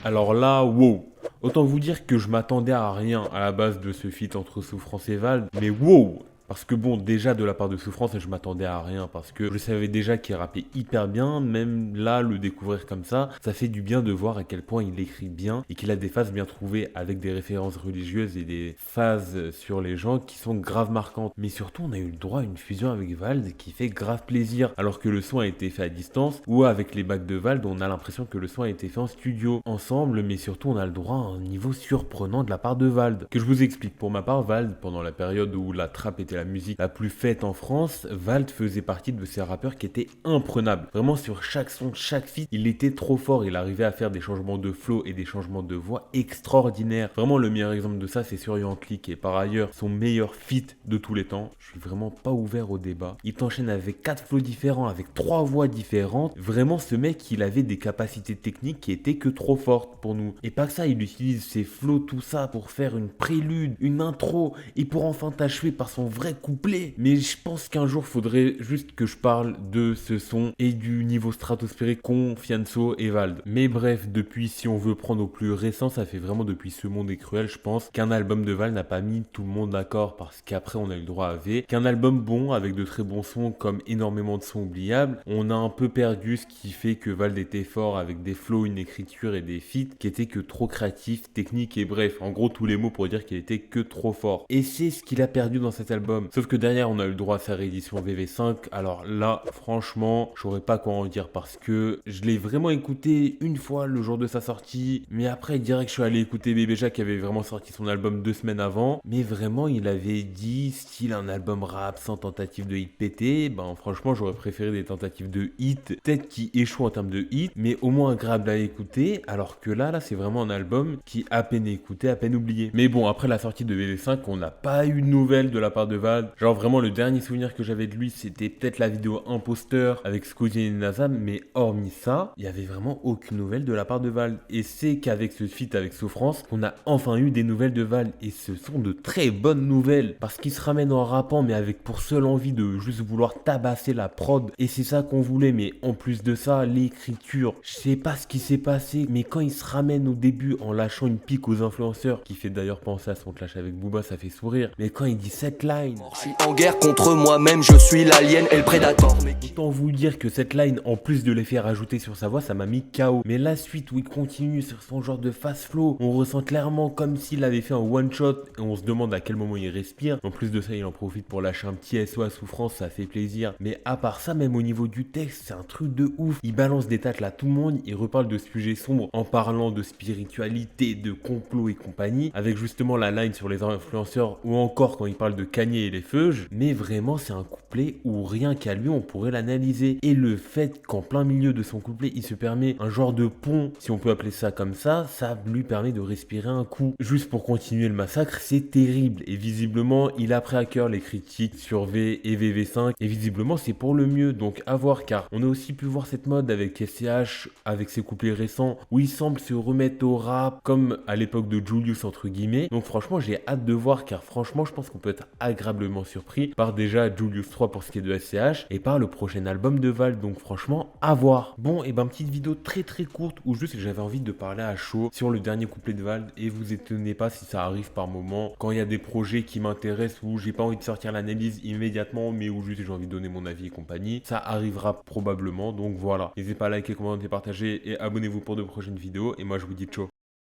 Alors là, wow. Autant vous dire que je m'attendais à rien à la base de ce feat entre Souffrance et Vald, mais wow. Parce que bon, déjà de la part de Souffrance, je m'attendais à rien parce que je savais déjà qu'il rappait hyper bien, même là, le découvrir comme ça fait du bien de voir à quel point il écrit bien et qu'il a des phases bien trouvées avec des références religieuses et des phases sur les gens qui sont grave marquantes. Mais surtout, on a eu le droit à une fusion avec Vald qui fait grave plaisir, alors que le son a été fait à distance, ou avec les bacs de Vald, on a l'impression que le son a été fait en studio ensemble, mais surtout on a le droit à un niveau surprenant de la part de Vald. Que je vous explique, pour ma part, Vald, pendant la période où la trap était la musique la plus faite en France, Vald faisait partie de ces rappeurs qui étaient imprenables. Vraiment sur chaque son, chaque feat, il était trop fort, il arrivait à faire des changements de flow et des changements de voix extraordinaires. Vraiment le meilleur exemple de ça c'est sur Yankee qui est par ailleurs son meilleur feat de tous les temps. Je suis vraiment pas ouvert au débat. Il t'enchaîne avec 4 flows différents, avec 3 voix différentes. Vraiment ce mec il avait des capacités techniques qui étaient que trop fortes pour nous. Et pas que ça, il utilise ses flows, tout ça pour faire une prélude, une intro et pour enfin t'achever par son vrai couplet. Mais je pense qu'un jour faudrait juste que je parle de ce son et du niveau stratosphérique qu'ont Fianso et Vald. Mais bref, depuis, si on veut prendre au plus récent, ça fait vraiment depuis Ce Monde est cruel, je pense qu'un album de Vald n'a pas mis tout le monde d'accord parce qu'après on a eu le droit à V. Qu'un album bon avec de très bons sons comme énormément de sons oubliables, on a un peu perdu ce qui fait que Vald était fort avec des flows, une écriture et des feats qui étaient que trop créatifs, techniques et bref, en gros tous les mots pour dire qu'il était que trop fort. Et c'est ce qu'il a perdu dans cet album. Sauf que derrière on a eu le droit à sa réédition VV5, alors là franchement je saurais pas quoi en dire parce que je l'ai vraiment écouté une fois le jour de sa sortie, mais après direct je suis allé écouter Bébé Jacques qui avait vraiment sorti son album 2 semaines avant, mais vraiment il avait dit style un album rap sans tentative de hit pété, ben franchement j'aurais préféré des tentatives de hit, peut-être qui échouent en termes de hit, mais au moins agréable à écouter, alors que là c'est vraiment un album qui à peine écouté, à peine oublié. Mais bon, après la sortie de VV5, on n'a pas eu de nouvelles de la part de Vald. Genre vraiment le dernier souvenir que j'avais de lui, c'était peut-être la vidéo Imposteur avec Squeezie et Nazam, mais hormis ça, il y avait vraiment aucune nouvelle de la part de Vald. Et c'est qu'avec ce feat avec Souffrance, qu'on a enfin eu des nouvelles de Vald. Et ce sont de très bonnes nouvelles, parce qu'il se ramène en rappant, mais avec pour seule envie de juste vouloir tabasser la prod. Et c'est ça qu'on voulait, mais en plus de ça, l'écriture, je sais pas ce qui s'est passé, mais quand il se ramène au début en lâchant une pique aux influenceurs, qui fait d'ailleurs penser à son clash avec Booba, ça fait sourire, mais quand il dit cette line, je suis en guerre contre moi-même, je suis l'alien et le prédateur. Autant vous dire que cette line, en plus de l'effet rajouté sur sa voix, ça m'a mis KO. Mais la suite où il continue sur son genre de fast flow, on ressent clairement comme s'il avait fait un one shot et on se demande à quel moment il respire. En plus de ça, il en profite pour lâcher un petit SO à Souffrance, ça fait plaisir. Mais à part ça, même au niveau du texte, c'est un truc de ouf. Il balance des tacles à tout le monde, il reparle de sujets sombres en parlant de spiritualité, de complot et compagnie, avec justement la line sur les influenceurs ou encore quand il parle de Kanye et les feuges. Mais vraiment, c'est un couplet où rien qu'à lui, on pourrait l'analyser. Et le fait qu'en plein milieu de son couplet, il se permet un genre de pont, si on peut appeler ça comme ça lui permet de respirer un coup. Juste pour continuer le massacre, c'est terrible. Et visiblement, il a pris à cœur les critiques sur V et VV5. Et visiblement, c'est pour le mieux. Donc à voir, car on a aussi pu voir cette mode avec SCH, avec ses couplets récents, où il semble se remettre au rap, comme à l'époque de Julius, entre guillemets. Donc franchement, j'ai hâte de voir, car franchement, je pense qu'on peut être agréablement surpris par déjà Julius 3 pour ce qui est de SCH, et par le prochain album de Vald. Donc franchement, à voir. Bon, et ben petite vidéo très très courte, où juste j'avais envie de parler à chaud sur le dernier couplet de Vald, et vous étonnez pas si ça arrive par moment, quand il y a des projets qui m'intéressent, où j'ai pas envie de sortir l'analyse immédiatement, mais où juste j'ai envie de donner mon avis et compagnie, ça arrivera probablement. Donc voilà, n'hésitez pas à liker, commenter, partager et abonnez-vous pour de prochaines vidéos, et moi je vous dis ciao.